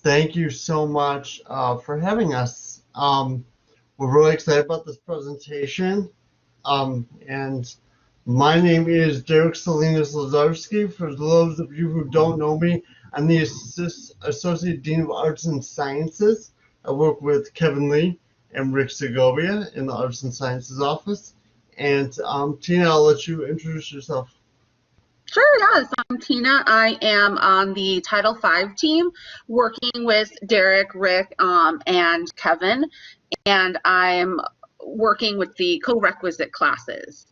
Thank you so much for having us. We're really excited about this presentation. And my name is Derek Salinas-Lazarski. For those of you who don't know me, I'm the Associate Dean of Arts and Sciences. I work with Kevin Lee and Rick Segovia in the Arts and Sciences office. And Tina, I'll let you introduce yourself. Sure, yes. I'm Tina. I am on the Title V team working with Derek, Rick, and Kevin, and I'm working with the co-requisite classes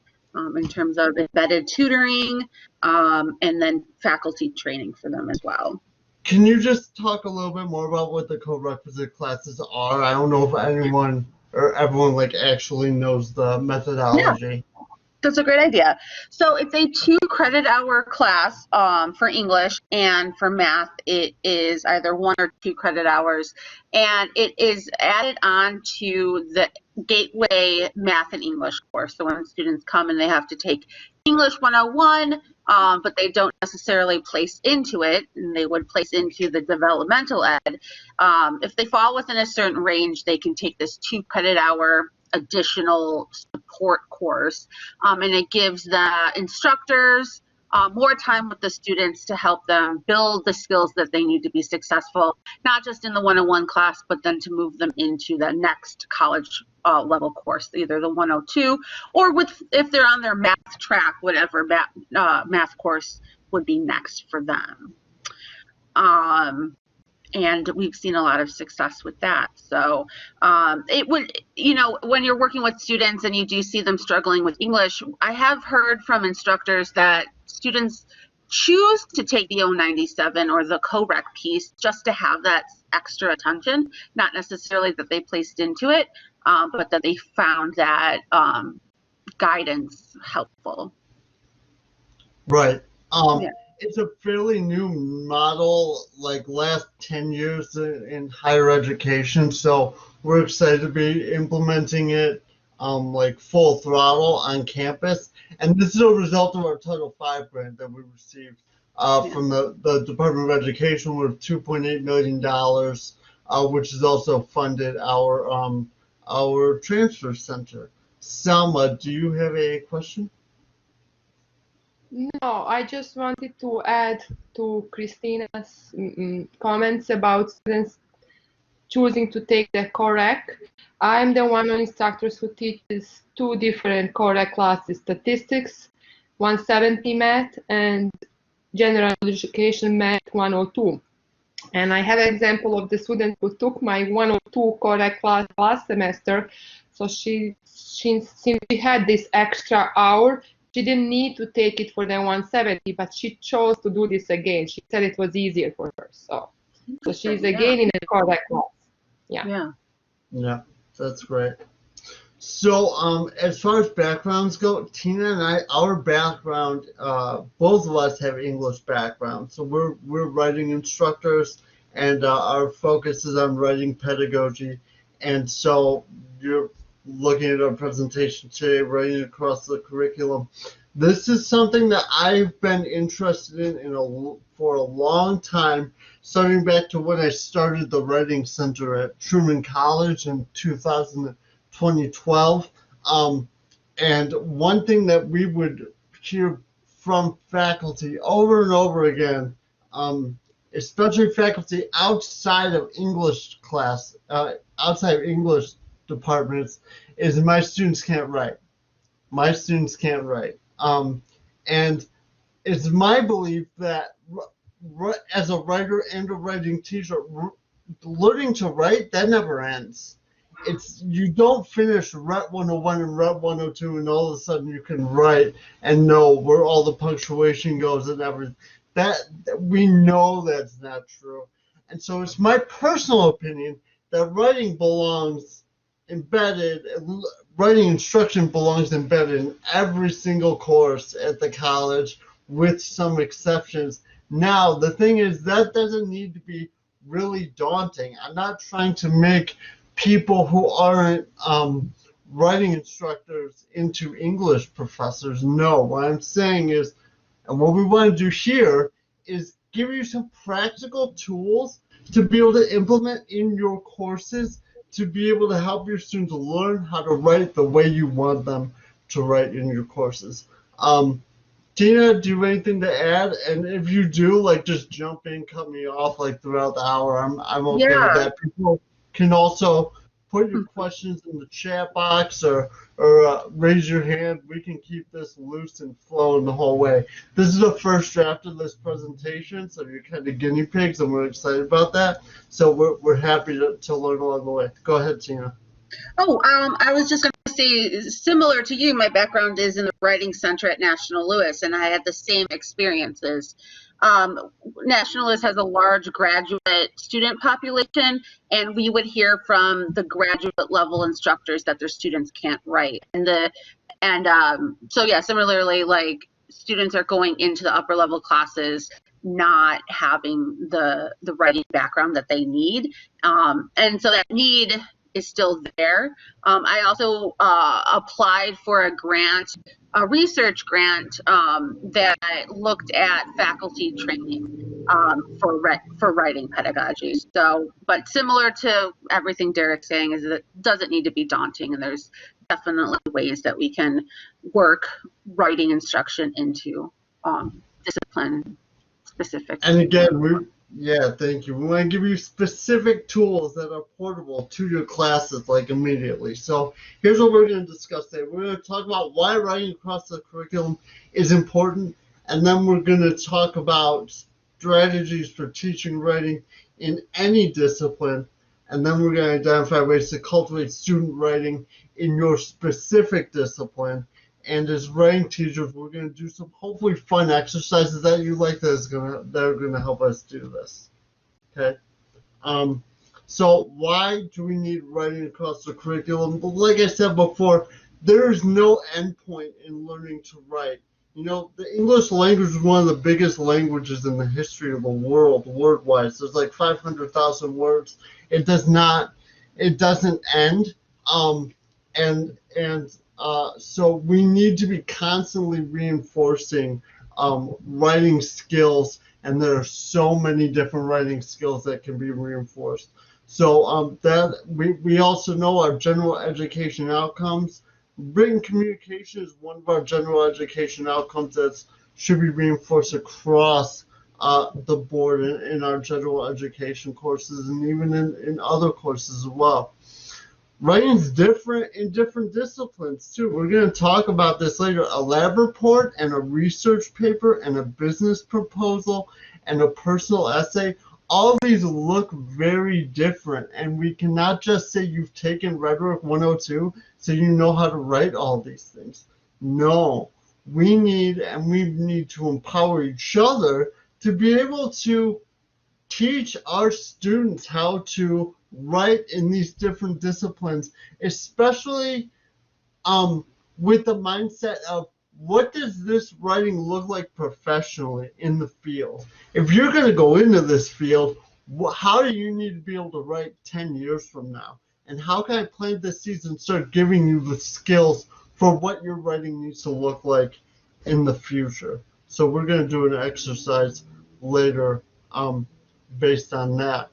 in terms of embedded tutoring and then faculty training for them as well. Can you just talk a little bit more about what the co-requisite classes are? I don't know if anyone or everyone actually knows the methodology. Yeah. That's a great idea. So it's a 2 credit hour class for English, and for math it is either 1 or 2 credit hours, and it is added on to the Gateway Math and English course. So when students come and they have to take English 101, but they don't necessarily place into it, and they would place into the developmental ed, if they fall within a certain range, they can take this 2 credit hour additional support course, and it gives the instructors more time with the students to help them build the skills that they need to be successful, not just in the 101 class, but then to move them into the next college level course, either the 102 or if they're on their math track, whatever math course would be next for them. And we've seen a lot of success with that. So it would, when you're working with students and you do see them struggling with English, I have heard from instructors that students choose to take the 097 or the co-rec piece just to have that extra attention, not necessarily that they placed into it, but that they found that guidance helpful. Right. Yeah. It's a fairly new model, last 10 years in higher education. So we're excited to be implementing it full throttle on campus. And this is a result of our Title V grant that we received from the Department of Education with $2.8 million, which has also funded our transfer center. Selma, do you have a question? No, I just wanted to add to Christina's comments about students choosing to take the co-rec. I'm the one of instructors who teaches 2 different co-rec classes, statistics 170 math and general education math 102. And I have an example of the student who took my 102 co-rec class last semester. So since she had this extra hour, she didn't need to take it for the 170, but she chose to do this again. She said it was easier for her. So she's again in a co-rec class. Yeah, that's great. So as far as backgrounds go, Tina and I, our background, both of us have English background. So we're writing instructors, and our focus is on writing pedagogy. And so you're looking at our presentation today, writing across the curriculum. This is something that I've been interested in for a long time, starting back to when I started the Writing Center at Truman College in 2012. And one thing that we would hear from faculty over and over again, especially faculty outside of English class, outside of English departments, is my students can't write. My students can't write. And it's my belief that as a writer and a writing teacher, learning to write, that never ends. You don't finish Rep 101 and Rep 102 and all of a sudden you can write and know where all the punctuation goes and everything. That we know that's not true. And so it's my personal opinion that writing belongs embedded, writing instruction belongs embedded in every single course at the college, with some exceptions. Now, the thing is, that doesn't need to be really daunting. I'm not trying to make people who aren't writing instructors into English professors. No, what I'm saying is, and what we want to do here is give you some practical tools to be able to implement in your courses to be able to help your students learn how to write the way you want them to write in your courses. Tina, do you have anything to add? And if you do, like, just jump in, cut me off, like, throughout the hour. I'm okay with Yeah. that. People can also put your questions in the chat box or raise your hand. We can keep this loose and flowing the whole way. This is the first draft of this presentation, so you're kind of guinea pigs, and we're excited about that. So we're happy to learn along the way. Go ahead, Tina. Oh, I was just going to say, similar to you, my background is in the Writing Center at National Louis, and I had the same experiences. National Louis has a large graduate student population, and we would hear from the graduate level instructors that their students can't write. So yeah, similarly, like, students are going into the upper level classes not having the writing background that they need, and so that need is still there. I also applied for a grant, a research grant, that looked at faculty training for writing pedagogy. So, but similar to everything Derek's saying, is that it doesn't need to be daunting, and there's definitely ways that we can work writing instruction into discipline specific. And again, thank you. We want to give you specific tools that are portable to your classes, like, immediately. So here's what we're going to discuss today. We're going to talk about why writing across the curriculum is important, and then we're going to talk about strategies for teaching writing in any discipline, and then we're going to identify ways to cultivate student writing in your specific discipline. And as writing teachers, we're going to do some hopefully fun exercises that you like that are going to help us do this. Okay. So why do we need writing across the curriculum? But like I said before, there is no endpoint in learning to write. You know, the English language is one of the biggest languages in the history of the world, word-wise. There's like 500,000 words. It doesn't end. So we need to be constantly reinforcing writing skills, and there are so many different writing skills that can be reinforced. So we also know our general education outcomes. Written communication is one of our general education outcomes that should be reinforced across the board in our general education courses, and even in other courses as well. Writing's different in different disciplines too. We're going to talk about this later. A lab report and a research paper and a business proposal and a personal essay, all of these look very different, and we cannot just say you've taken Rhetoric 102 so you know how to write all these things. No, we need to empower each other to be able to teach our students how to write in these different disciplines, especially with the mindset of what does this writing look like professionally in the field? If you're going to go into this field, how do you need to be able to write 10 years from now? And how can I plant this seed and start giving you the skills for what your writing needs to look like in the future? So we're going to do an exercise later based on that.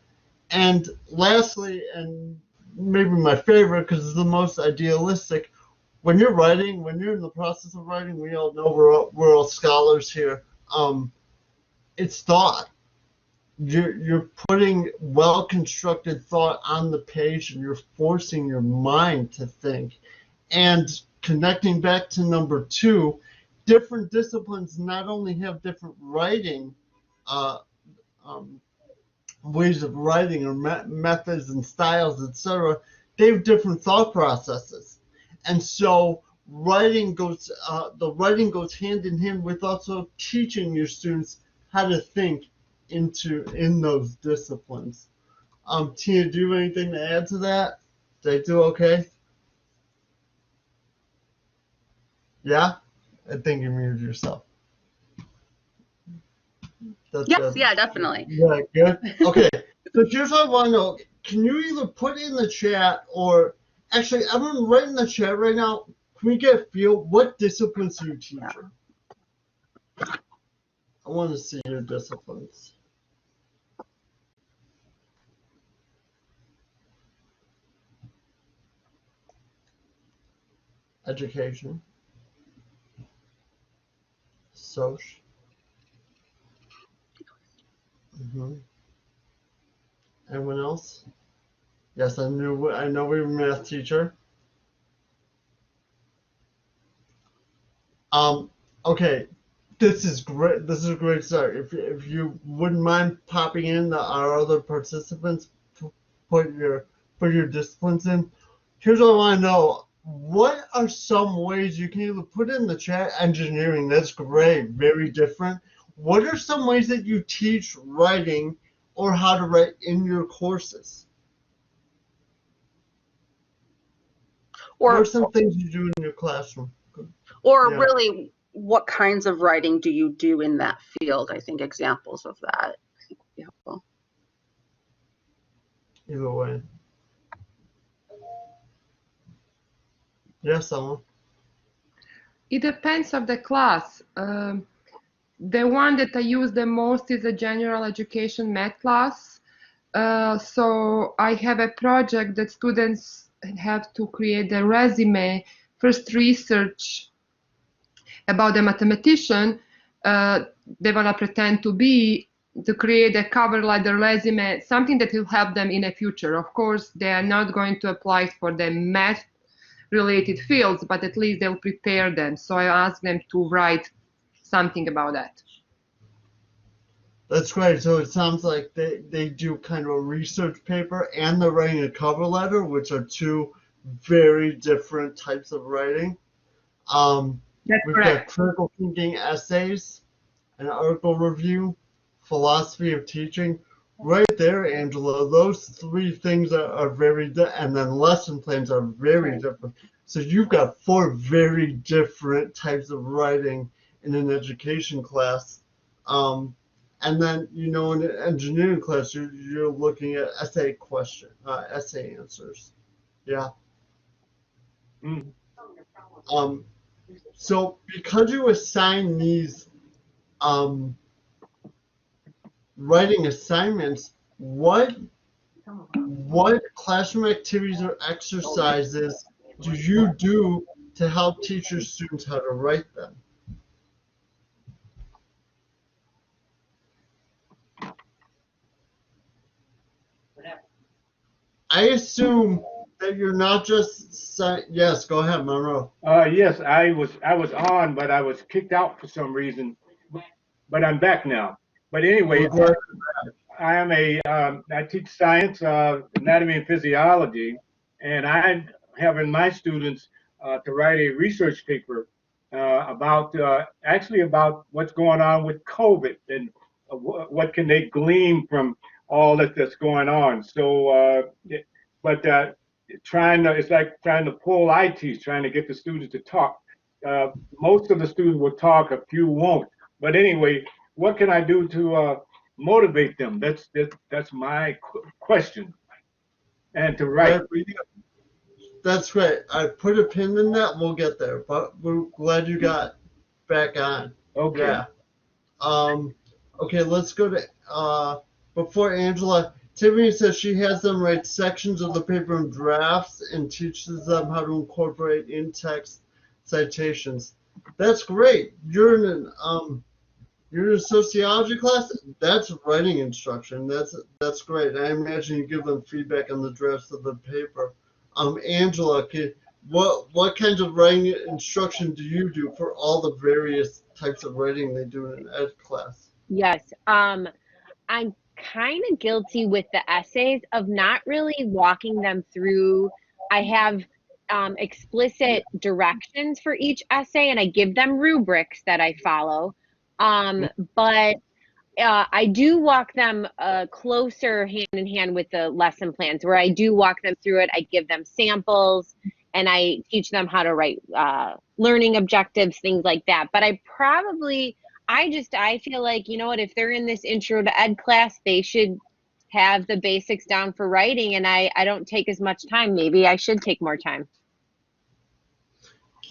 And lastly, and maybe my favorite because it's the most idealistic, when you're writing, when you're in the process of writing, we all know we're all scholars here. It's thought. You're putting well-constructed thought on the page, and you're forcing your mind to think. And connecting back to number 2, different disciplines not only have different writing ways of writing or methods and styles, etc., they have different thought processes. And so the writing goes hand in hand with also teaching your students how to think in those disciplines. Tina, do you have anything to add to that? Did I do okay? Yeah? I think you muted yourself. Yes, yeah, definitely. Yeah, good. Okay, so here's what I want to know. Can you either put in the chat or actually, everyone write in the chat right now. Can we get a feel? What disciplines do you teach? I want to see your disciplines. education, soc. Anyone else? Yes, I know we were a math teacher. Okay, this is great. This is a great start. If you wouldn't mind popping in our other participants, put your disciplines in. Here's what I want to know. What are some ways you can either put in the chat? Engineering, that's great, very different. What are some ways that you teach writing or how to write in your courses? What are some things you do in your classroom? Or Yeah. really, what kinds of writing do you do in that field? I think examples of that would be helpful. Either way. Yes, someone. It depends on the class. The one that I use the most is a general education math class. So I have a project that students have to create a resume, first research about the mathematician they want to pretend to be, to create a cover letter resume, something that will help them in the future. Of course, they are not going to apply for the math related fields, but at least they'll prepare them. So I ask them to write something about that. That's great. So it sounds like they do kind of a research paper and they're writing a cover letter, which are two very different types of writing. We've got critical thinking essays, an article review, philosophy of teaching. Right there, Angela, those three things are very and then lesson plans are very different. So you've got four very different types of writing in an education class. And then, in an engineering class, you're looking at essay answers. Yeah. So because you assign these writing assignments, what classroom activities or exercises do you do to help teach your students how to write them? I assume that you're not just yes, go ahead, Monroe. Yes, I was on, but I was kicked out for some reason. But I'm back now. But anyway, I am I teach science, anatomy and physiology, and I'm having my students to write a research paper about actually about what's going on with COVID and what can they glean from all that's going on. So, it's like trying to pull eye teeth, trying to get the students to talk. Most of the students will talk, a few won't. But anyway, what can I do to motivate them? That's my question. And to write. That's great. I put a pin in that. We'll get there, but we're glad you got back on. Okay. Yeah. Okay, let's go to before Angela. Tiffany says she has them write sections of the paper in drafts and teaches them how to incorporate in-text citations. That's great. You're in a sociology class. That's writing instruction. That's great. I imagine you give them feedback on the drafts of the paper. Angela, what kinds of writing instruction do you do for all the various types of writing they do in an ed class? Yes. I'm kind of guilty with the essays of not really walking them through. I have explicit directions for each essay and I give them rubrics that I follow. But I do walk them closer hand in hand with the lesson plans where I do walk them through it. I give them samples and I teach them how to write learning objectives, things like that. But I feel like, if they're in this intro to ed class, they should have the basics down for writing and I don't take as much time. Maybe I should take more time.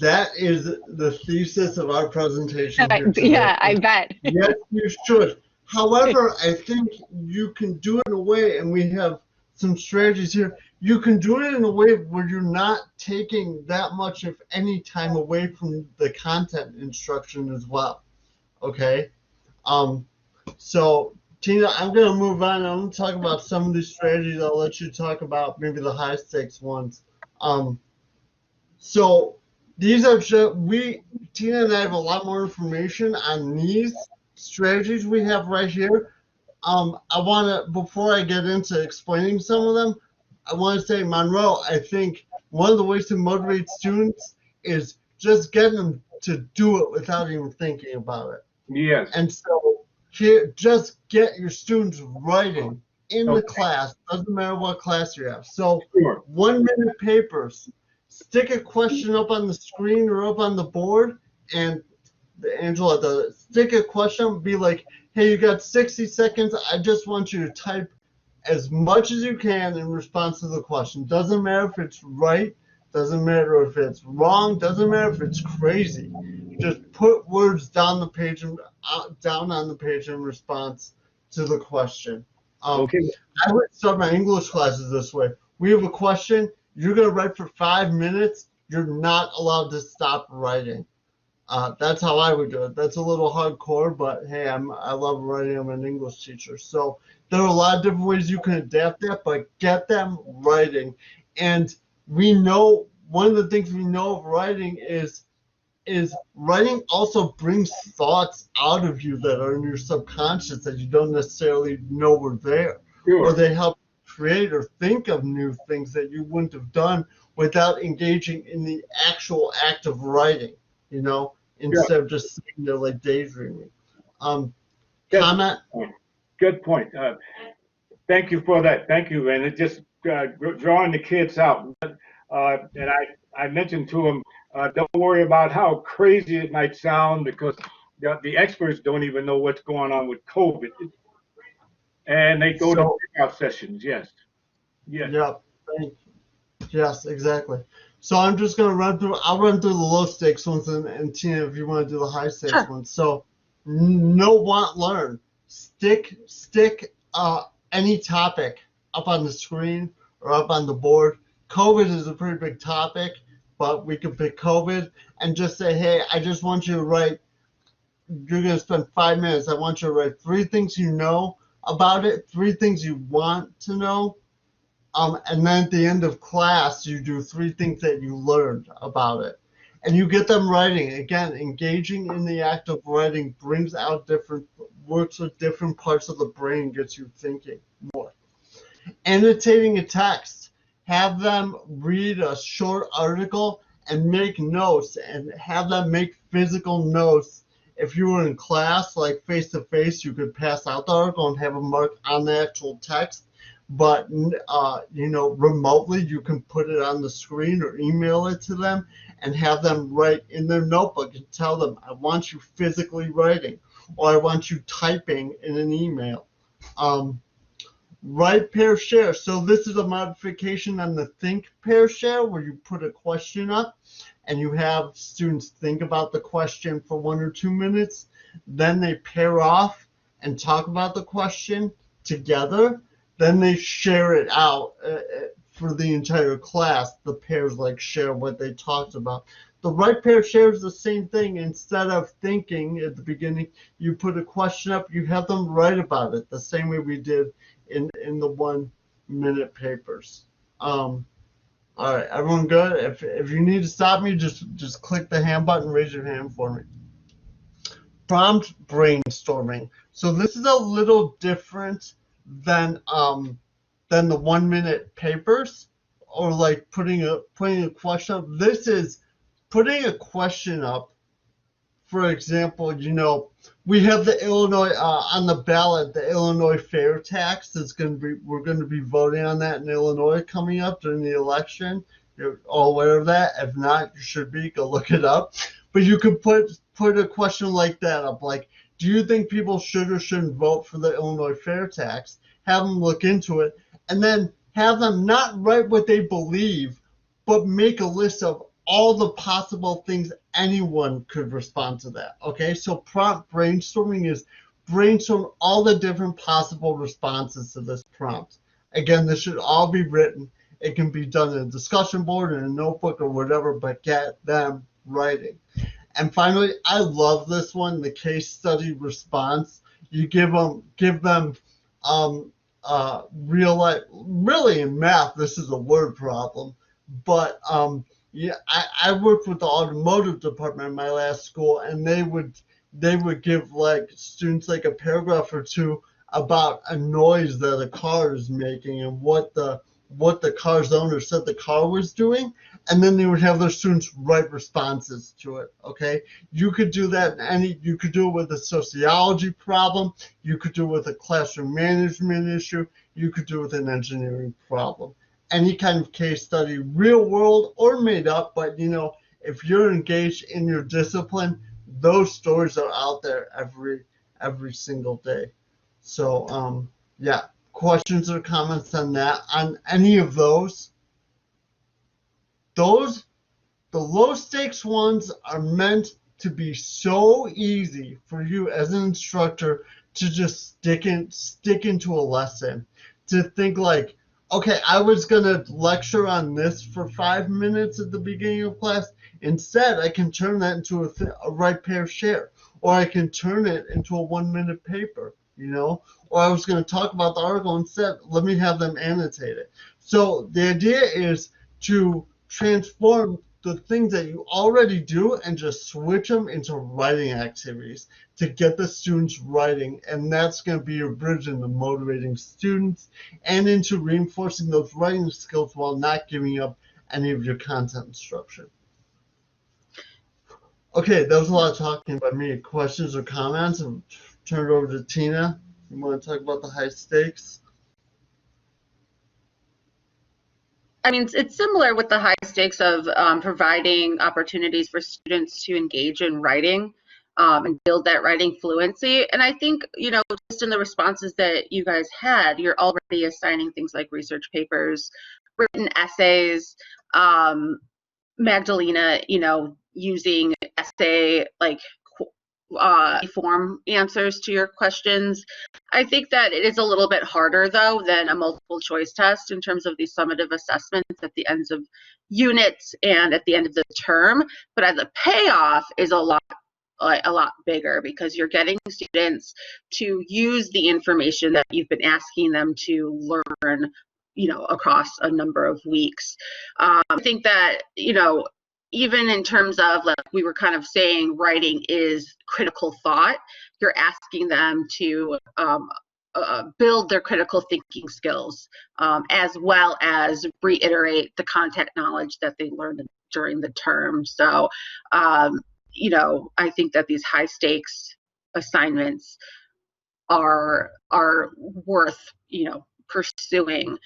That is the thesis of our presentation here today. Yeah, I bet. Yes, you should. However, I think you can do it in a way, and we have some strategies here. You can do it in a way where you're not taking that much, if any, time away from the content instruction as well. Okay. So Tina, I'm going to move on. I'm going to talk about some of these strategies. I'll let you talk about maybe the high stakes ones. So these are just, Tina and I have a lot more information on these strategies we have right here. I want to, before I get into explaining some of them, I want to say, Monroe, I think one of the ways to motivate students is just getting them to do it without even thinking about it. Yes. And so here, just get your students writing in the class. Doesn't matter what class you have. So Sure. 1 minute papers. Stick a question up on the screen or up on the board, and Angela does it. Stick a question, be like, hey, you got 60 seconds. I just want you to type as much as you can in response to the question. Doesn't matter if it's right, doesn't matter if it's wrong, doesn't matter if it's crazy. Just put words down the page and down on the page in response to the question. Okay. I would start my English classes this way. We have a question. You're going to write for 5 minutes. You're not allowed to stop writing. That's how I would do it. That's a little hardcore, but hey, I love writing. I'm an English teacher. So there are a lot of different ways you can adapt that, but get them writing. And we know, one of the things we know of writing is writing also brings thoughts out of you that are in your subconscious that you don't necessarily know were there. Sure. Or they help create or think of new things that you wouldn't have done without engaging in the actual act of writing, you know, instead of just sitting there like daydreaming. Comment? Good point. Thank you for that. Thank you. And it just drawing the kids out. And I mentioned to them, don't worry about how crazy it might sound, because the experts don't even know what's going on with COVID. And they go to breakout sessions. Yes. Yes. Yep. Yes, exactly. So I'm just going to I'll run through the low stakes ones, and Tina, if you want to do the high stakes ones. So know, want, learn. Stick any topic up on the screen or up on the board. COVID is a pretty big topic, but we can pick COVID and just say, hey, I just want you to write, you're going to spend 5 minutes. I want you to write 3 things you know about it, 3 things you want to know. And then at the end of class, you do 3 things that you learned about it. And you get them writing. Again, engaging in the act of writing brings out works with different parts of the brain, gets you thinking more. Annotating a text. Have them read a short article and make notes, and have them make physical notes. If you were in class, like face-to-face, you could pass out the article and have them mark on the actual text. But, remotely, you can put it on the screen or email it to them and have them write in their notebook and tell them, I want you physically writing, or I want you typing in an email. Write, pair, share. So this is a modification on the think, pair, share, where you put a question up and you have students think about the question for 1 or 2 minutes. Then they pair off and talk about the question together. Then they share it out for the entire class. The pairs share what they talked about. The right pair shares the same thing. Instead of thinking at the beginning, you put a question up, you have them write about it the same way we did in the 1 minute papers. All right, everyone good? If you need to stop me, just click the hand button, raise your hand for me. Prompt brainstorming. So this is a little different than the 1 minute papers, or putting a question up. This is putting a question up. For example, we have the Illinois on the ballot, the Illinois fair tax. We're going to be voting on that in Illinois coming up during the election. You're all aware of that. If not, you should be. Go look it up. But you could put a question like that up, like, do you think people should or shouldn't vote for the Illinois fair tax? Have them look into it, and then have them not write what they believe, but make a list of all the possible things anyone could respond to that. Okay, so prompt brainstorming is brainstorm all the different possible responses to this prompt. Again, this should all be written. It can be done in a discussion board, in a notebook, or whatever, but get them writing. And finally, I love this one, the case study response. You give them real life, really in math, this is a word problem, but yeah, I worked with the automotive department in my last school, and they would give like students like a paragraph or two about a noise that a car is making and what the car's owner said the car was doing, and then they would have their students write responses to it. Okay, you could do that you could do it with a sociology problem, you could do it with a classroom management issue, you could do it with an engineering problem, any kind of case study, real world or made up. But if you're engaged in your discipline, those stories are out there every single day. So yeah, questions or comments on that, on any of those? The low stakes ones are meant to be so easy for you as an instructor to just stick into a lesson, to think like, okay, I was gonna lecture on this for 5 minutes at the beginning of class. Instead, I can turn that into a right pair share, or I can turn it into a 1-minute paper, or I was going to talk about the article instead. Let me have them annotate it. So the idea is to transform the things that you already do and just switch them into writing activities to get the students writing. And that's going to be your bridge into motivating students and into reinforcing those writing skills while not giving up any of your content instruction. Okay, that was a lot of talking by me. Questions or comments? I'll turn it over to Tina. You want to talk about the high stakes? I mean, it's similar with the high stakes of providing opportunities for students to engage in writing and build that writing fluency. And I think, just in the responses that you guys had, you're already assigning things like research papers, written essays, Magdalena, using essay like form answers to your questions. I think that it is a little bit harder though than a multiple choice test in terms of these summative assessments at the ends of units and at the end of the term, but the payoff is a lot bigger because you're getting students to use the information that you've been asking them to learn across a number of weeks. I think that even in terms of, like we were kind of saying, writing is critical thought, you're asking them to build their critical thinking skills, as well as reiterate the content knowledge that they learned during the term. So, I think that these high stakes assignments are worth, pursuing.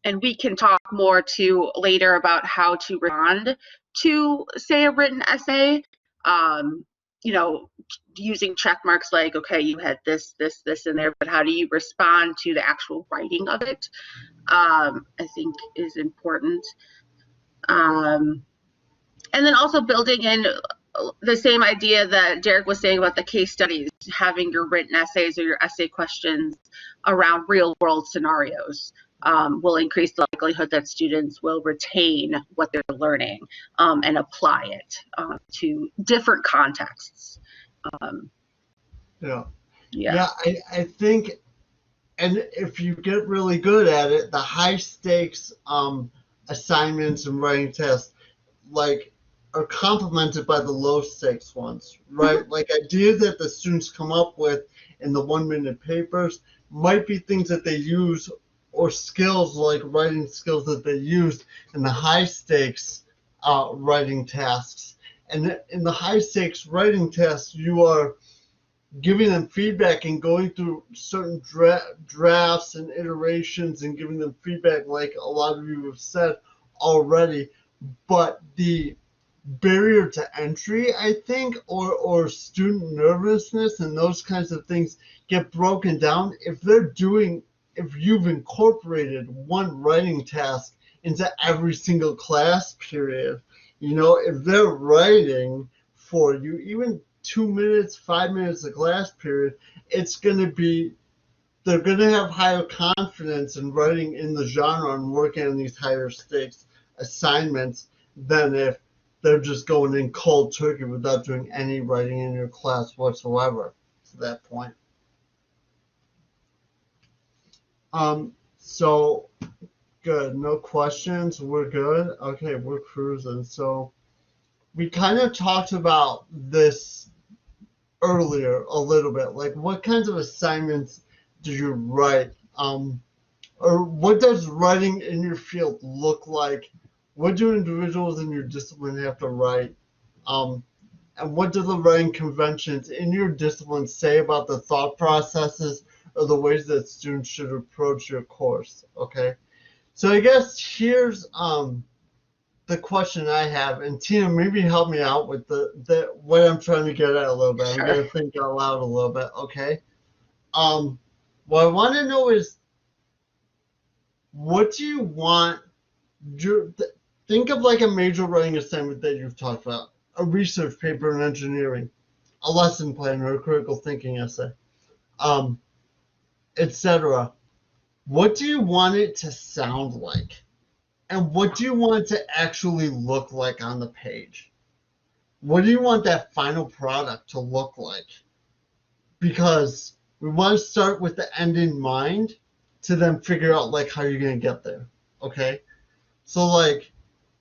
And we can talk more later about how to respond to, say, a written essay, using check marks like, okay, you had this in there, but how do you respond to the actual writing of it? I think is important. And then also building in the same idea that Derek was saying about the case studies, having your written essays or your essay questions around real world scenarios. Will increase the likelihood that students will retain what they're learning and apply it to different contexts. Yeah, I think, and if you get really good at it, the high stakes assignments and writing tests are complemented by the low stakes ones, right? Mm-hmm. Like ideas that the students come up with in the 1-minute papers might be things that they use, or skills like writing skills that they use in the high stakes writing tasks. And in the high stakes writing tasks, you are giving them feedback and going through certain drafts and iterations and giving them feedback, like a lot of you have said already. But the barrier to entry, I think, or student nervousness and those kinds of things get broken down if you've incorporated one writing task into every single class period. If they're writing for you, even 2 minutes, 5 minutes a class period, it's going to be they're going to have higher confidence in writing in the genre and working on these higher stakes assignments than if they're just going in cold turkey without doing any writing in your class whatsoever to that point. So good, no questions, we're good. Okay, we're cruising. So we kind of talked about this earlier a little bit, like what kinds of assignments do you write, or what does writing in your field look like? What do individuals in your discipline have to write, and what do the writing conventions in your discipline say about the thought processes or the ways that students should approach your course? Okay, so I guess here's the question I have, and Tina, maybe help me out with the what I'm trying to get at a little bit. Sure. I'm gonna think out loud a little bit, okay? What I want to know is, what do you want think of like a major writing assignment that you've talked about, a research paper in engineering, a lesson plan or a critical thinking essay, etc. What do you want it to sound like? And what do you want it to actually look like on the page? What do you want that final product to look like? Because we want to start with the end in mind to then figure out like how you're going to get there, okay? So like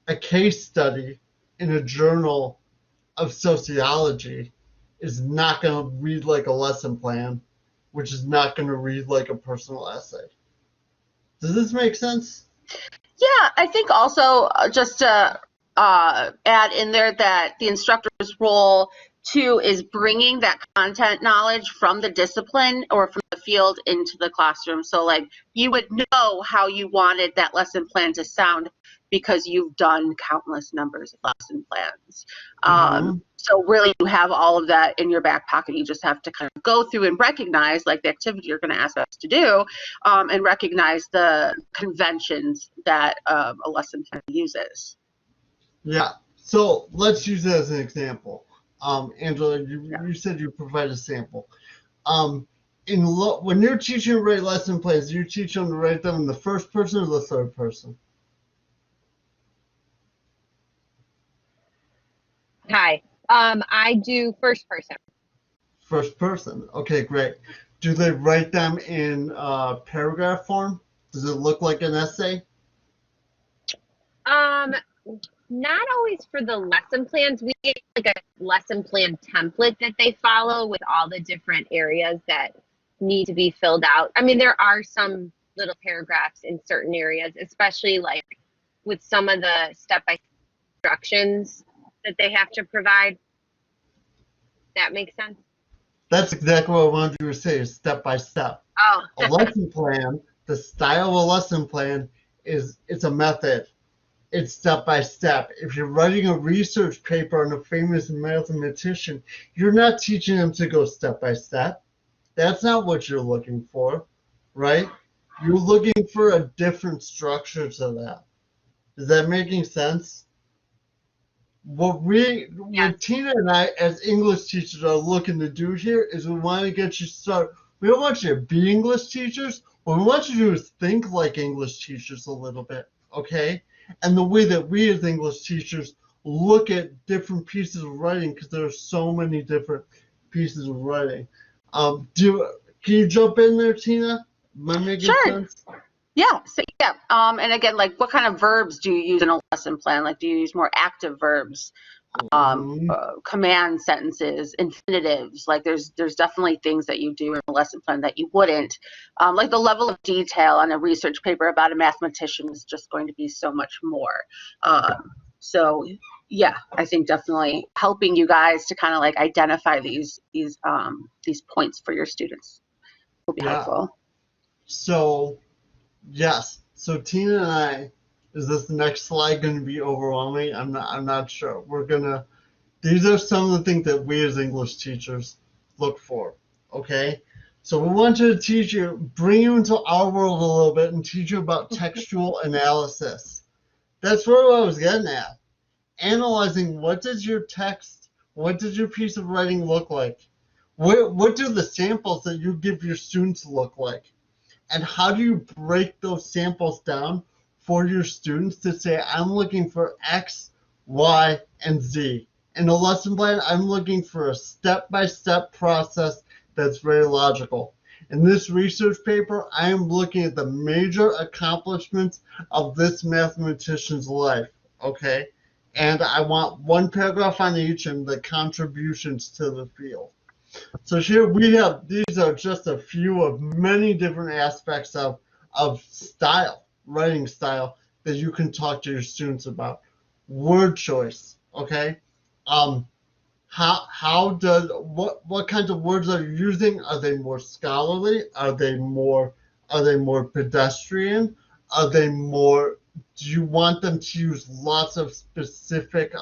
a case study in a journal of sociology is not going to read like a lesson plan, which is not going to read like a personal essay. Does this make sense? Yeah, I think also just to add in there that the instructor's role too is bringing that content knowledge from the discipline or from the field into the classroom. So like you would know how you wanted that lesson plan to sound because you've done countless numbers of lesson plans. So really you have all of that in your back pocket. You just have to kind of go through and recognize like the activity you're going to ask us to do, and recognize the conventions that a lesson plan uses. Yeah, so let's use it as an example. Angela, you said you provide a sample. When you're teaching to write lesson plans, do you teach them to write them in the first person or the third person? Hi. I do first person. First person. Okay, great. Do they write them in paragraph form? Does it look like an essay? Not always for the lesson plans. We get like a lesson plan template that they follow with all the different areas that need to be filled out. I mean, there are some little paragraphs in certain areas, especially like with some of the step-by-step instructions that they have to provide. That makes sense? That's exactly what I wanted you to say, is step by step. Oh. A lesson plan, the style of a lesson plan it's a method. It's step by step. If you're writing a research paper on a famous mathematician, you're not teaching them to go step by step. That's not what you're looking for, right? You're looking for a different structure to that. Is that making sense? What Tina and I, as English teachers, are looking to do here is we want to get you started. We don't want you to be English teachers. What we want you to do is think like English teachers a little bit, okay? And the way that we as English teachers look at different pieces of writing, because there are so many different pieces of writing. Can you jump in there, Tina? Am I making sense? Yeah. So and again, like what kind of verbs do you use in a lesson plan? Like, do you use more active verbs, command sentences, infinitives? Like, there's definitely things that you do in a lesson plan that you wouldn't. Like the level of detail on a research paper about a mathematician is just going to be so much more. So yeah, I think definitely helping you guys to kind of like identify these points for your students will be helpful. So. Yes. So Tina and I, is this next slide going to be overwhelming? I'm not sure. These are some of the things that we as English teachers look for. Okay. So we want to bring you into our world a little bit and teach you about textual analysis. That's what I was getting at. Analyzing what does your piece of writing look like? What do the samples that you give your students look like? And how do you break those samples down for your students to say, I'm looking for X, Y, and Z. In a lesson plan, I'm looking for a step-by-step process that's very logical. In this research paper, I am looking at the major accomplishments of this mathematician's life, okay? And I want one paragraph on each and the contributions to the field. So here we have, these are just a few of many different aspects of style, writing style, that you can talk to your students about. Word choice, okay? What kinds of words are you using? Are they more scholarly? Are they more pedestrian? Do you want them to use lots of specific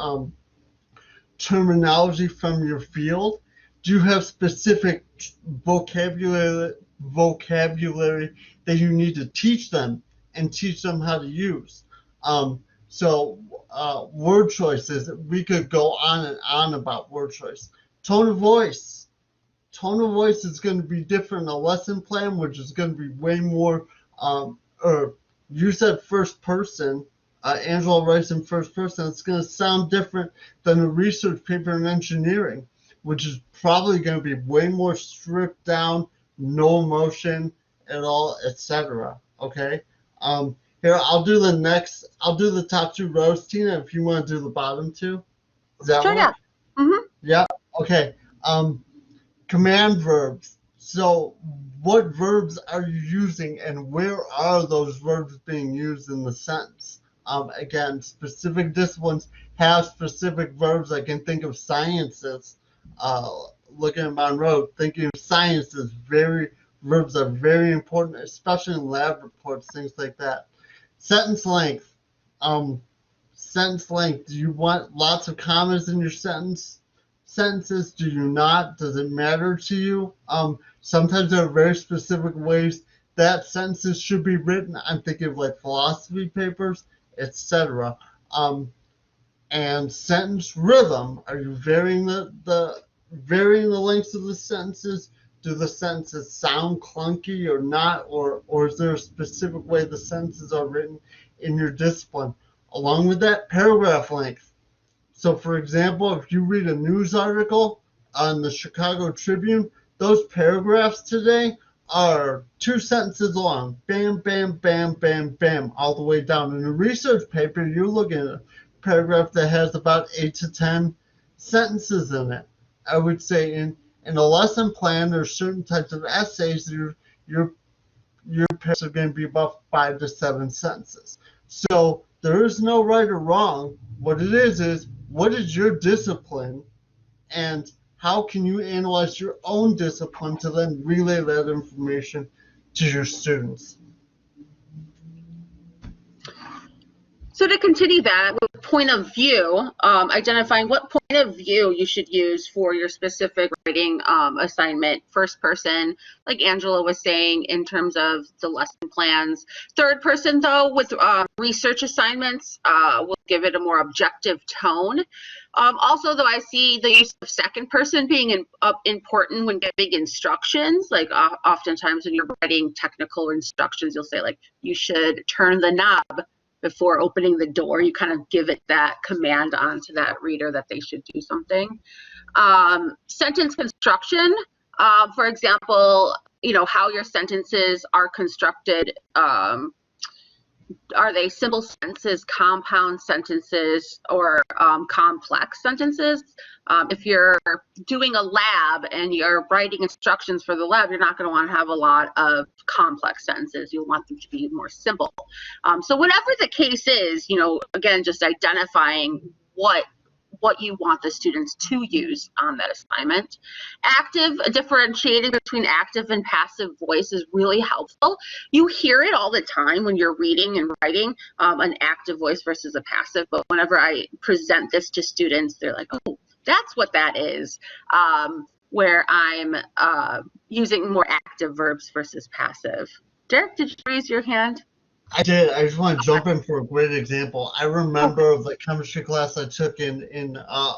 terminology from your field? Do you have specific vocabulary that you need to teach them and teach them how to use? Word choices, we could go on and on about word choice. Tone of voice. Tone of voice is going to be different in a lesson plan, which is going to be way more, or you said first person, Angela writes in first person. It's going to sound different than a research paper in engineering, which is probably going to be way more stripped down, no emotion at all, etc. Okay. Here, I'll do the top two rows, Tina, if you want to do the bottom two. Does that Sure, work? yeah. Mm-hmm. Yeah, okay. Command verbs. So what verbs are you using and where are those verbs being used in the sentence? Again, specific disciplines have specific verbs. I can think of sciences, looking at Monroe, thinking of sciences, verbs are very important, especially in lab reports, things like that. Sentence length. Sentence length. Do you want lots of commas in your sentences? Do you not? Does it matter to you? Sometimes there are very specific ways that sentences should be written. I'm thinking of like philosophy papers, etc. And sentence rhythm. Are you varying the lengths of the sentences? Do the sentences sound clunky or not? Or is there a specific way the sentences are written in your discipline? Along with that, paragraph length. So for example, if you read a news article on the Chicago Tribune, those paragraphs today are 2 sentences long. Bam, bam, bam, bam, bam, all the way down. In a research paper, you're looking at a paragraph that has about 8 to 10 sentences in it. I would say in a lesson plan, there's certain types of essays that your paragraphs are going to be about 5 to 7 sentences. So there is no right or wrong. What it is what is your discipline, and how can you analyze your own discipline to then relay that information to your students? So to continue that with point of view, identifying what point of view you should use for your specific writing assignment. First person, like Angela was saying, in terms of the lesson plans. Third person, though, with research assignments, will give it a more objective tone. Also, though, I see the use of second person being important when giving instructions. Like oftentimes when you're writing technical instructions, you'll say like, you should turn the knob before opening the door. You kind of give it that command onto that reader that they should do something. Sentence construction, for example, how your sentences are constructed. Are they simple sentences, compound sentences, or complex sentences? If you're doing a lab and you're writing instructions for the lab, you're not going to want to have a lot of complex sentences. You'll want them to be more simple. So whatever the case is, again, just identifying what you want the students to use on that assignment. Differentiating between active and passive voice is really helpful. You hear it all the time when you're reading and writing, an active voice versus a passive, but whenever I present this to students, they're like, oh, that's what that is, where I'm using more active verbs versus passive. Derek, did you raise your hand? I did. I just want to jump in for a great example. I remember the chemistry class I took in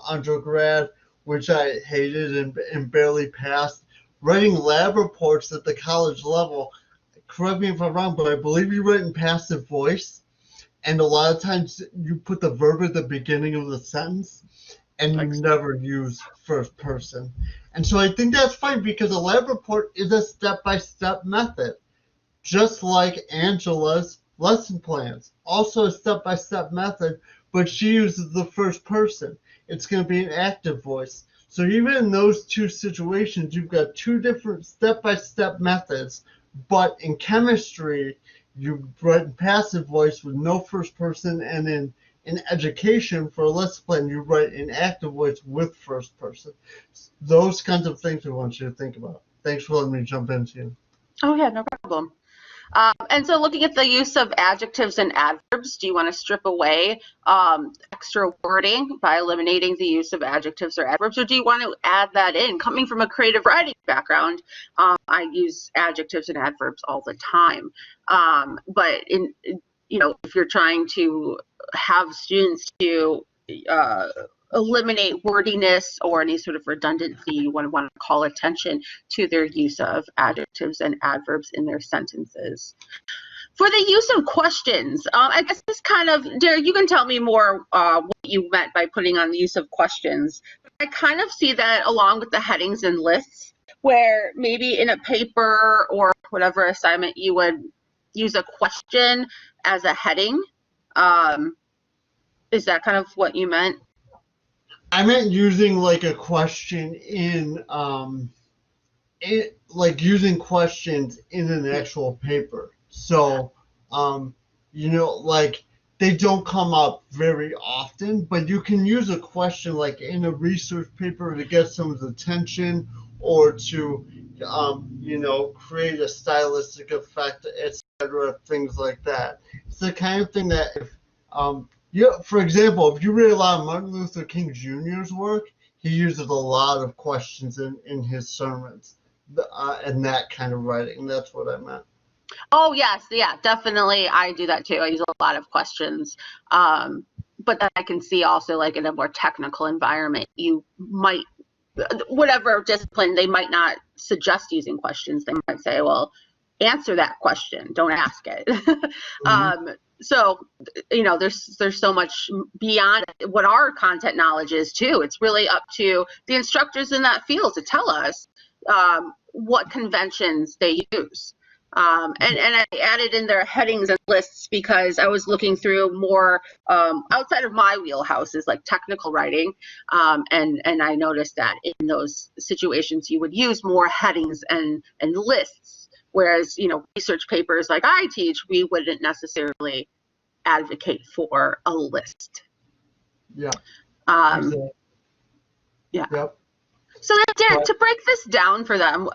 undergrad, which I hated and barely passed. Writing lab reports at the college level correct me if I'm wrong, but I believe you write in passive voice, and a lot of times you put the verb at the beginning of the sentence, and you never use first person. And so I think that's fine because a lab report is a step-by-step method, just like Angela's lesson plans. Also a step-by-step method, but she uses the first person. It's going to be an active voice. So even in those two situations, you've got two different step-by-step methods, but in chemistry, you write in passive voice with no first person, and in education for a lesson plan, you write in active voice with first person. Those kinds of things we want you to think about. Thanks for letting me jump in, Tina. Oh yeah, no problem. And so looking at the use of adjectives and adverbs, do you want to strip away extra wording by eliminating the use of adjectives or adverbs, or do you want to add that in? Coming from a creative writing background, I use adjectives and adverbs all the time. But if you're trying to have students to eliminate wordiness or any sort of redundancy, you want to call attention to their use of adjectives and adverbs in their sentences. For the use of questions, I guess this kind of, Derek, you can tell me more what you meant by putting on the use of questions. I kind of see that along with the headings and lists, where maybe in a paper or whatever assignment you would use a question as a heading. Is that kind of what you meant? I meant using like a question like using questions in an actual paper. So, like they don't come up very often, but you can use a question like in a research paper to get someone's attention or to, create a stylistic effect, etc., things like that. It's the kind of thing that if, for example, if you read a lot of Martin Luther King Jr.'s work, he uses a lot of questions in his sermons. And that kind of writing. That's what I meant. Oh, yes. Yeah, definitely. I do that too. I use a lot of questions. But then I can see also like in a more technical environment, you might, whatever discipline, they might not suggest using questions. They might say, well, answer that question. Don't ask it. Mm-hmm. So, there's so much beyond what our content knowledge is too. It's really up to the instructors in that field to tell us what conventions they use. And I added in their headings and lists because I was looking through more outside of my wheelhouses, like technical writing, and I noticed that in those situations you would use more headings and lists. Whereas, research papers like I teach, we wouldn't necessarily advocate for a list. Yeah. Exactly. Yeah. Yep. So, Derek, to break this down for them,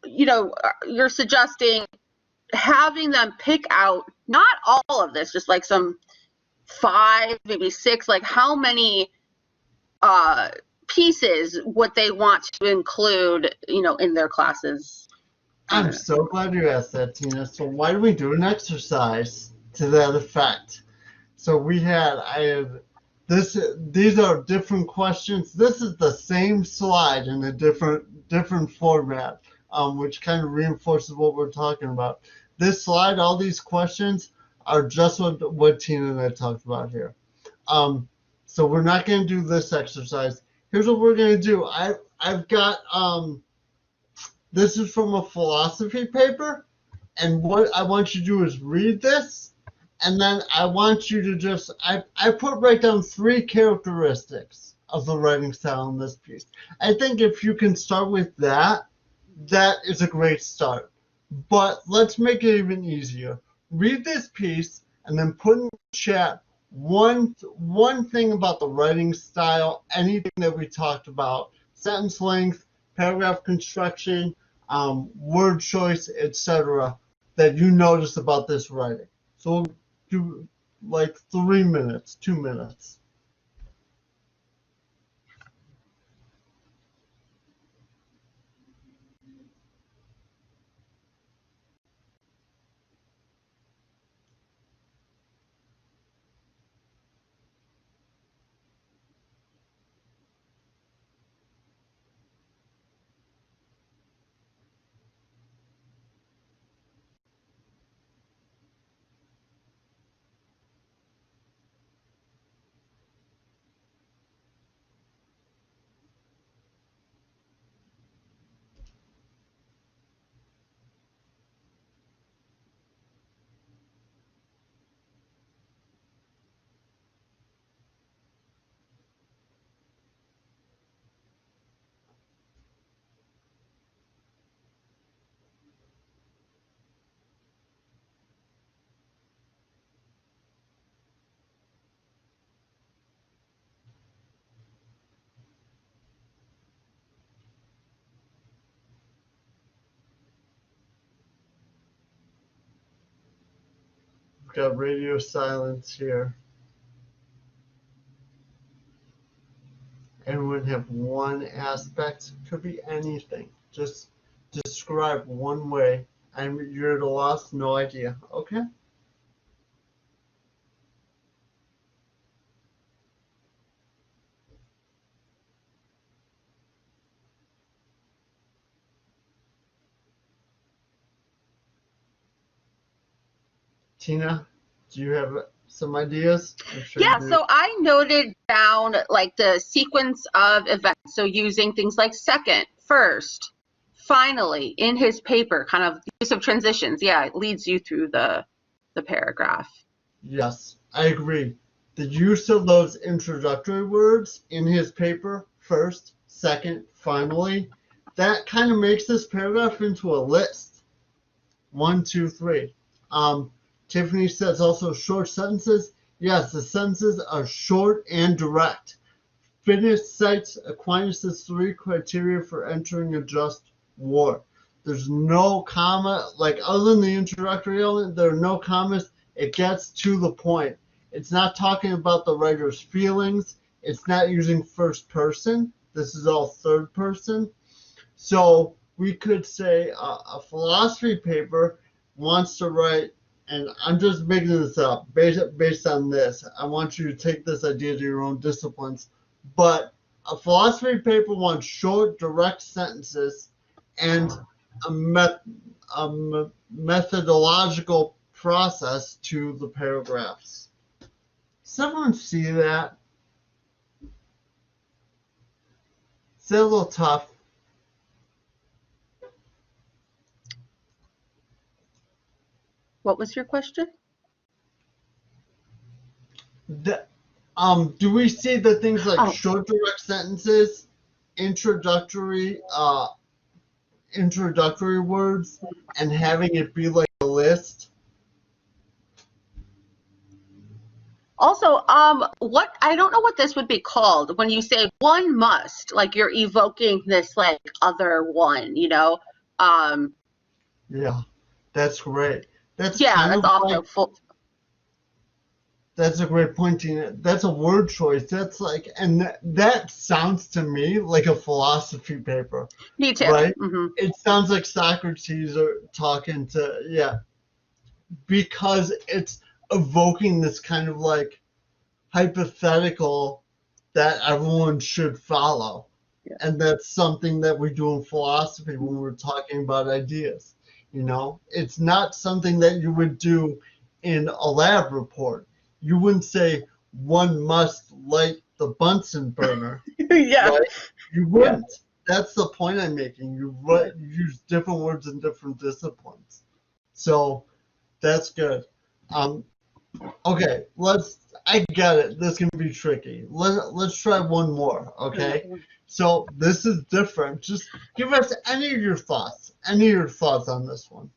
you're suggesting having them pick out not all of this, just like some 5, maybe 6, like how many pieces would they want to include, in their classes. I'm so glad you asked that, Tina. So why don't we do an exercise to that effect? So these are different questions. This is the same slide in a different format, which kind of reinforces what we're talking about. This slide, all these questions are just what Tina and I talked about here. So we're not going to do this exercise. Here's what we're going to do. I've got this is from a philosophy paper, and what I want you to do is read this, and then I want you to just, I put right down 3 characteristics of the writing style in this piece. I think if you can start with that, that is a great start. But let's make it even easier. Read this piece, and then put in the chat one thing about the writing style, anything that we talked about, sentence length, paragraph construction, word choice, etc., that you noticed about this writing. So we'll do like 3 minutes, 2 minutes. We've got radio silence here. And would have one aspect. Could be anything. Just describe one way, and you're at a loss, no idea. Okay? Tina, do you have some ideas? I'm sure Yeah, you do. so I noted down like the sequence of events. So using things like second, first, finally in his paper, kind of use of transitions. Yeah, it leads you through the paragraph. Yes, I agree. The use of those introductory words in his paper, first, second, finally, that kind of makes this paragraph into a list. 1, 2, 3. Tiffany says also short sentences. Yes, the sentences are short and direct. Finis cites Aquinas' 3 criteria for entering a just war. There's no comma, like other than the introductory element, there are no commas. It gets to the point. It's not talking about the writer's feelings. It's not using first person. This is all third person. So we could say a philosophy paper wants to write, and I'm just making this up based on this. I want you to take this idea to your own disciplines. But a philosophy paper wants short, direct sentences and a methodological process to the paragraphs. Does everyone see that? It's a little tough. What was your question? Do we see the things like Oh. short, direct sentences, introductory words, and having it be like a list? Also, what I don't know what this would be called when you say one must, like you're evoking this like other one, you know? Yeah, that's great. That's Yeah, kind that's of also like, full. that's a great point, Tina. That's a word choice. That's like, and that sounds to me like a philosophy paper, Me too. right? Mm-hmm. It sounds like Socrates are talking to, yeah, because it's evoking this kind of like hypothetical that everyone should follow. Yeah. And that's something that we do in philosophy when we're talking about ideas. You know, it's not something that you would do in a lab report. You wouldn't say one must light the Bunsen burner, Yeah. right? You wouldn't. That's the point I'm making. You use different words in different disciplines. So that's good. Okay, I get it. This can be tricky. Let's try one more, okay? So this is different. Just give us any of your thoughts. Any of your thoughts on this one.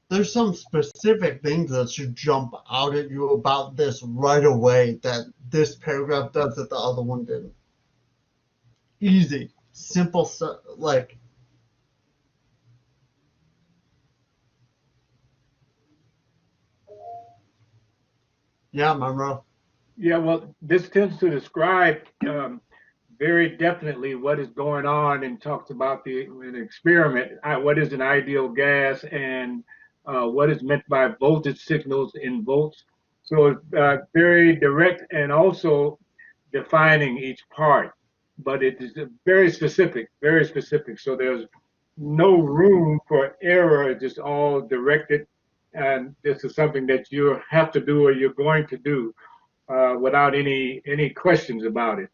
There's some specific things that should jump out at you about this right away that this paragraph does that the other one didn't. Easy, simple stuff. Like, yeah, Monroe. Yeah, well, this tends to describe very definitely what is going on and talks about an experiment. What is an ideal gas and what is meant by voltage signals in volts. So it's very direct and also defining each part, but it is very specific, very specific. So there's no room for error. It's just all directed, and this is something that you have to do or you're going to do. without any questions about it.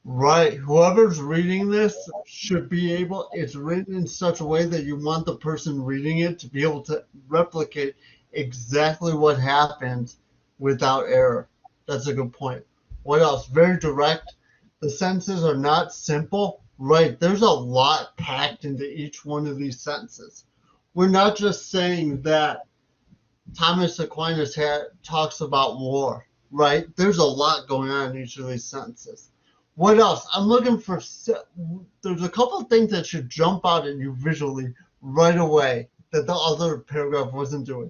Right. Whoever's reading this should be able, it's written in such a way that you want the person reading it to be able to replicate exactly what happened without error. That's a good point. What else? Very direct. The sentences are not simple. Right. There's a lot packed into each one of these sentences. We're not just saying that Thomas Aquinas talks about war, right? There's a lot going on in each of these sentences. What else? I'm looking for, there's a couple of things that should jump out at you visually right away that the other paragraph wasn't doing.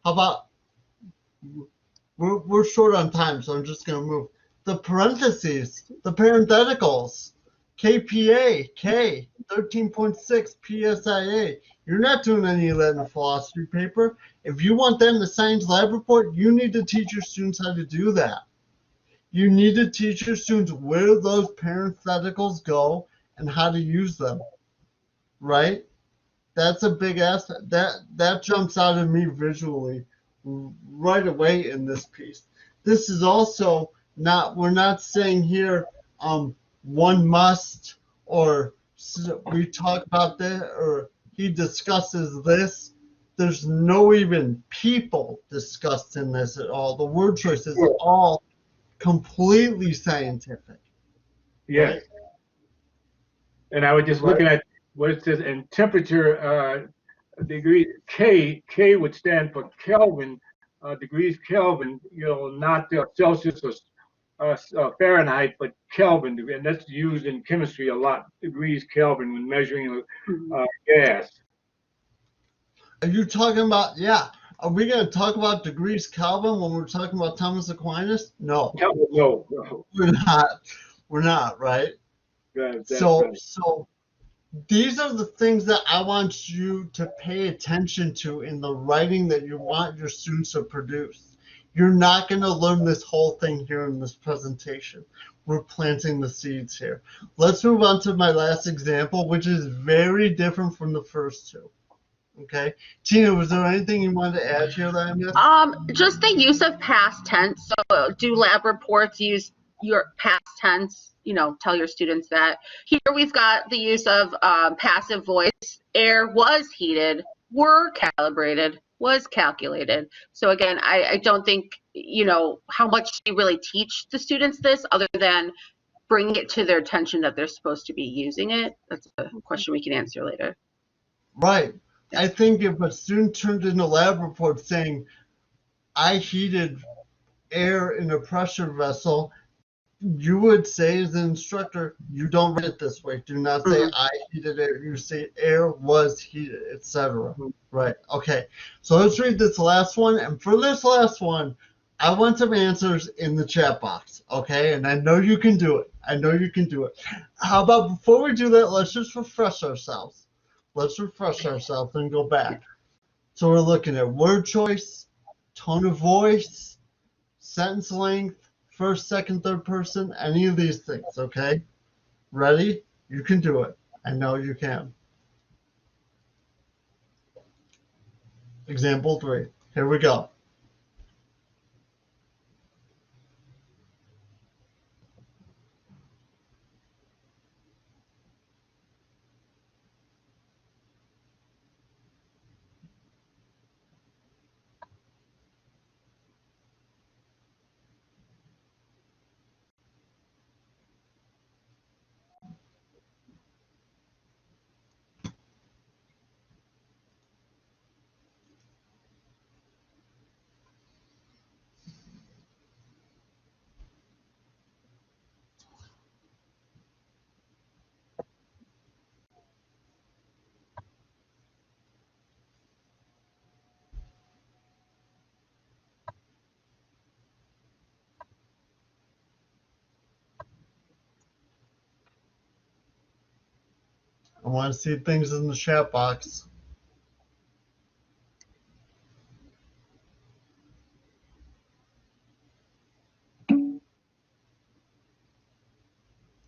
How about, we're short on time, so I'm just going to move. The parentheses, the parentheticals, KPA, K, 13.6 PSIA. You're not doing any Latin philosophy paper. If you want that in the science lab report, you need to teach your students how to do that. You need to teach your students where those parentheticals go and how to use them, right? That's a big aspect. That jumps out at me visually right away in this piece. This is also not, we're not saying here one must, or we talk about this, or he discusses this. There's no even people discussed in this at all. The word choice is all completely scientific. Yes. Right? And I was just looking at what it says in temperature degree. K would stand for Kelvin, degrees Kelvin, not Celsius or Fahrenheit, but Kelvin, and that's used in chemistry a lot, degrees Kelvin when measuring gas. Are you talking about, yeah, are we going to talk about degrees Kelvin when we're talking about Thomas Aquinas? No. No. We're not. We're not, right? That's So, right. so these are the things that I want you to pay attention to in the writing that you want your students to produce. You're not going to learn this whole thing here in this presentation. We're planting the seeds here. Let's move on to my last example, which is very different from the first two. Okay. Tina, was there anything you wanted to add here that I missed? Just the use of past tense. So do lab reports use your past tense? Tell your students that. Here we've got the use of passive voice. Air was heated, were calibrated, was calculated. So again, I don't think, how much you really teach the students this other than bringing it to their attention that they're supposed to be using it. That's a question we can answer later. Right. I think if a student turned in a lab report saying, I heated air in a pressure vessel, you would say as an instructor, you don't write it this way. Do not say I heated air. You say air was heated, etc. Right. Okay. So let's read this last one. And for this last one, I want some answers in the chat box. Okay. And I know you can do it. I know you can do it. How about before we do that, let's just refresh ourselves. Let's refresh ourselves and go back. So we're looking at word choice, tone of voice, sentence length, first, second, third person, any of these things, okay? Ready? You can do it. I know you can. Example 3. Here we go. I want to see things in the chat box.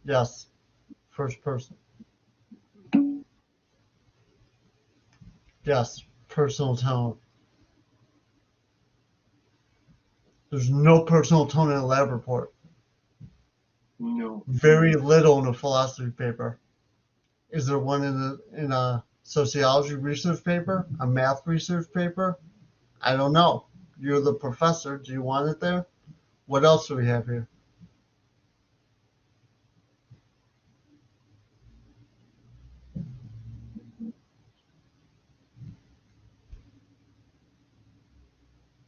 Yes. First person. Yes. Personal tone. There's no personal tone in a lab report. No. Very little in a philosophy paper. Is there one in a sociology research paper? A math research paper? I don't know. You're the professor. Do you want it there? What else do we have here?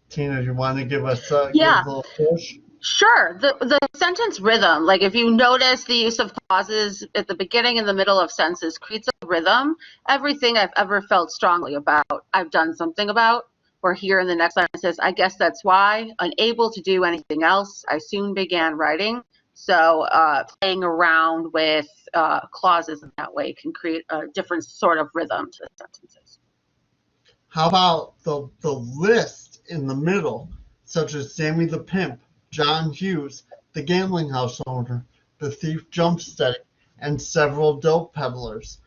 Tina, you want to give us give Yeah. us a little push? Sure. The sentence rhythm, like if you notice the use of clauses at the beginning and the middle of sentences creates a rhythm. Everything I've ever felt strongly about, I've done something about. Or here in the next line it says, I guess that's why, unable to do anything else, I soon began writing. So playing around with clauses in that way can create a different sort of rhythm to the sentences. How about the list in the middle, such as Sammy the Pimp, John Hughes, the gambling house owner, the thief jump steady, and several dope peddlers?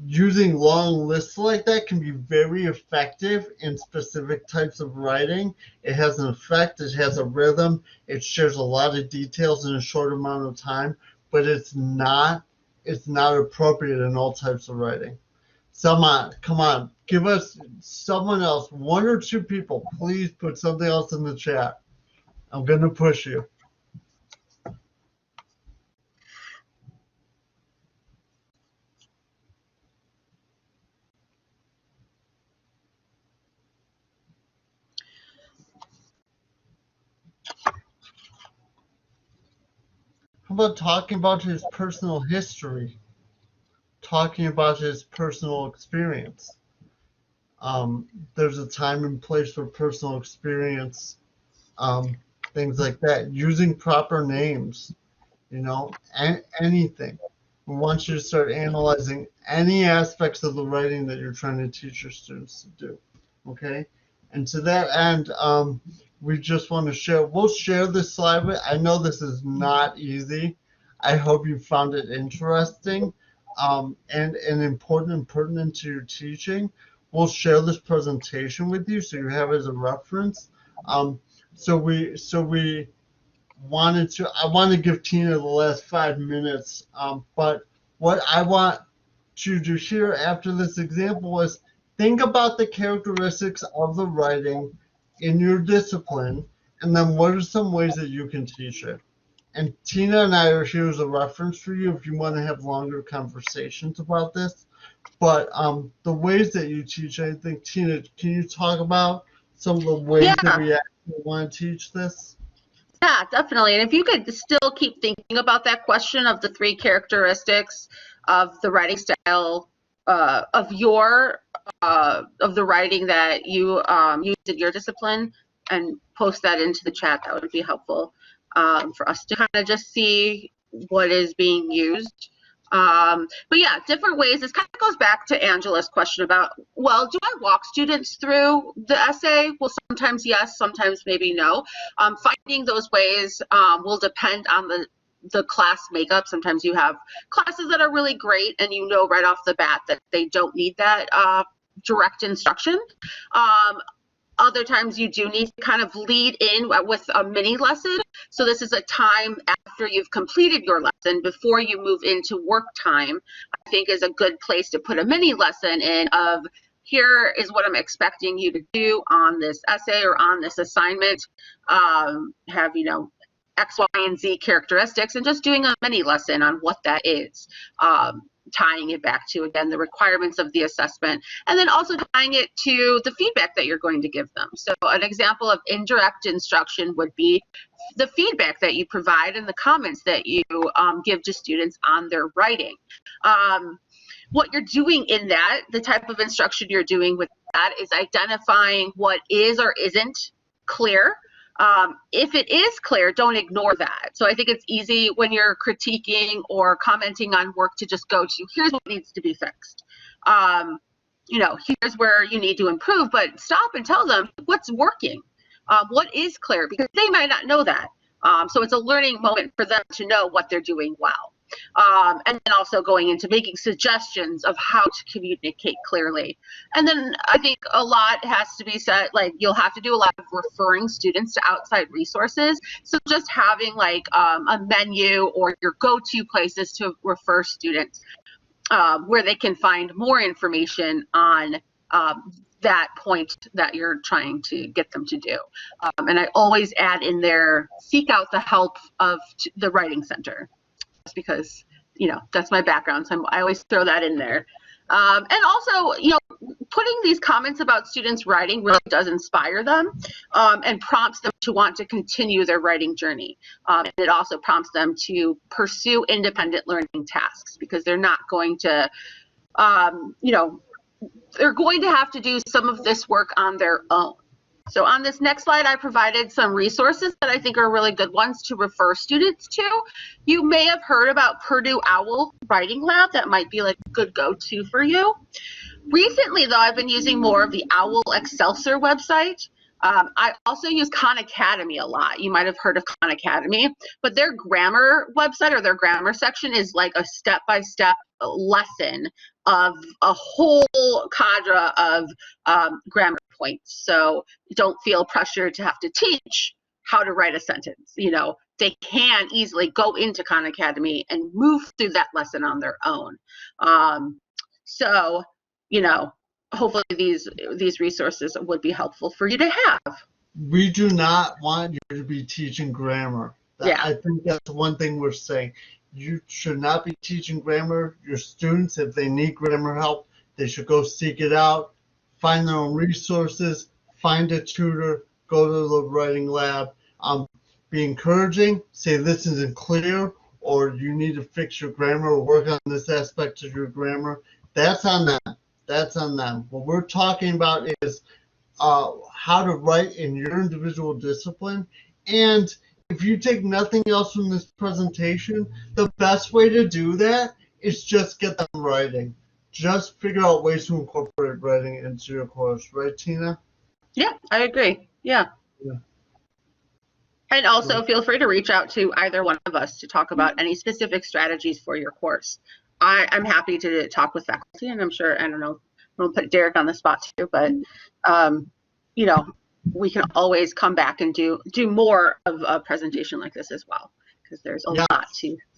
Using long lists like that can be very effective in specific types of writing. It has an effect, it has a rhythm, it shares a lot of details in a short amount of time, but it's not appropriate in all types of writing. Someone, come on, give us someone else, one or two people, please put something else in the chat. I'm going to push you. How about talking about his personal history? Talking about his personal experience. There's a time and place for personal experience, things like that. Using proper names, anything. We want you to start analyzing any aspects of the writing that you're trying to teach your students to do. Okay? And to that end, we just want to share, we'll share this slide with, I know this is not easy. I hope you found it interesting and important and pertinent to your teaching. We'll share this presentation with you so you have it as a reference. So we wanted to, I want to give Tina the last 5 minutes, but what I want you to hear after this example is think about the characteristics of the writing in your discipline, and then what are some ways that you can teach it. And Tina and I are here as a reference for you if you want to have longer conversations about this. But the ways that you teach, I think, Tina, can you talk about some of the ways that we actually want to teach this? Yeah, definitely. And if you could still keep thinking about that question of the 3 characteristics of the writing style of the writing that you used in your discipline, and post that into the chat, that would be helpful for us to kind of just see what is being used. But yeah, different ways. This kind of goes back to Angela's question about, well, do I walk students through the essay? Well, sometimes yes, sometimes maybe no. Finding those ways will depend on the class makeup. Sometimes you have classes that are really great and you know right off the bat that they don't need that direct instruction. Other times you do need to kind of lead in with a mini lesson. So this is a time after you've completed your lesson, before you move into work time, I think is a good place to put a mini lesson in of, here is what I'm expecting you to do on this essay or on this assignment. Have, X, Y, and Z characteristics, and just doing a mini lesson on what that is. Tying it back to, again, the requirements of the assessment, and then also tying it to the feedback that you're going to give them. So an example of indirect instruction would be the feedback that you provide and the comments that you give to students on their writing. What you're doing in that, the type of instruction you're doing with that, is identifying what is or isn't clear. If it is clear, don't ignore that. So I think it's easy when you're critiquing or commenting on work to just go to, here's what needs to be fixed. Here's where you need to improve, but stop and tell them what's working, what is clear, because they might not know that. So it's a learning moment for them to know what they're doing well. And then also going into making suggestions of how to communicate clearly. And then I think a lot has to be said, like you'll have to do a lot of referring students to outside resources. So just having like a menu or your go-to places to refer students where they can find more information on that point that you're trying to get them to do. And I always add in there, seek out the help of the Writing Center, just because, you know, that's my background. So I always throw that in there. And also, you know, putting these comments about students writing really does inspire them and prompts them to want to continue their writing journey. And it also prompts them to pursue independent learning tasks, because they're not going to, you know, they're going to have to do some of this work on their own. So on this next slide, I provided some resources that I think are really good ones to refer students to. You may have heard about Purdue OWL Writing Lab. That might be like a good go-to for you. Recently, though, I've been using more of the OWL Excelsior website. I also use Khan Academy a lot. You might have heard of Khan Academy, but their grammar website or their grammar section is like a step-by-step lesson of a whole cadre of grammar points. So don't feel pressured to have to teach how to write a sentence. You know, they can easily go into Khan Academy and move through that lesson on their own. So, you know, hopefully these resources would be helpful for you to have. We do not want you to be teaching grammar. Yeah. I think that's one thing we're saying. You should not be teaching grammar. Your students, if they need grammar help, they should go seek it out, find their own resources, find a tutor, go to the writing lab. Be encouraging, say this isn't clear, or you need to fix your grammar or work on this aspect of your grammar. That's on them. That's on them. What we're talking about is how to write in your individual discipline. And if you take nothing else from this presentation, the best way to do that is just get them writing. Just figure out ways to incorporate writing into your course. Right, Tina? Yeah, I agree. Yeah. And also feel free to reach out to either one of us to talk about any specific strategies for your course. I'm happy to talk with faculty, and I'm sure, I don't know, we'll put Derek on the spot too, but you know, we can always come back and do more of a presentation like this as well, because there's a lot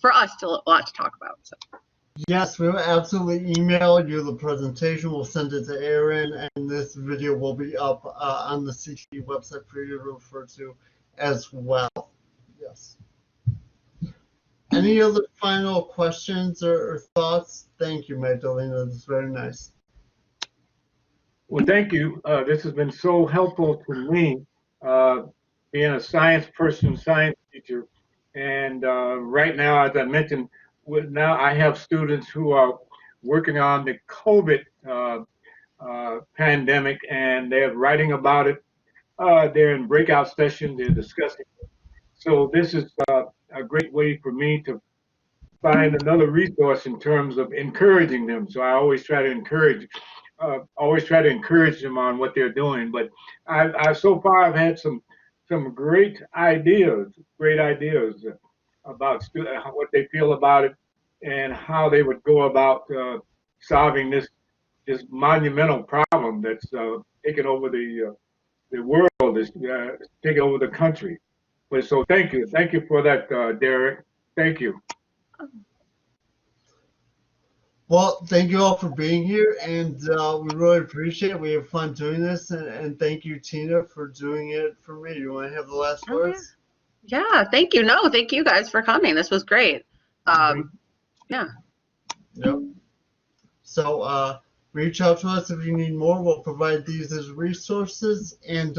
for us to talk about. So. Yes, we'll absolutely email you the presentation. We'll send it to Erin, and this video will be up on the CT website for you to refer to as well. Yes. Any other final questions or thoughts? Thank you, Magdalena. That's very nice. Well, thank you. This has been so helpful to me, being a science person, science teacher. And right now, as I mentioned, now I have students who are working on the COVID pandemic, and they're writing about it. They're in breakout sessions, they're discussing it. So this is a great way for me to find another resource in terms of encouraging them. So I always try to encourage them on what they're doing. But I so far I've had some great ideas about what they feel about it and how they would go about solving this monumental problem that's taken over the world, is taking over the country. But so thank you for that, Derek. Thank you. Well, thank you all for being here, and we really appreciate it. We have fun doing this, and thank you, Tina, for doing it for me. You want to have the last words? Yeah, thank you. No, thank you guys for coming. This was great. Yeah. Yep. So reach out to us if you need more. We'll provide these as resources, and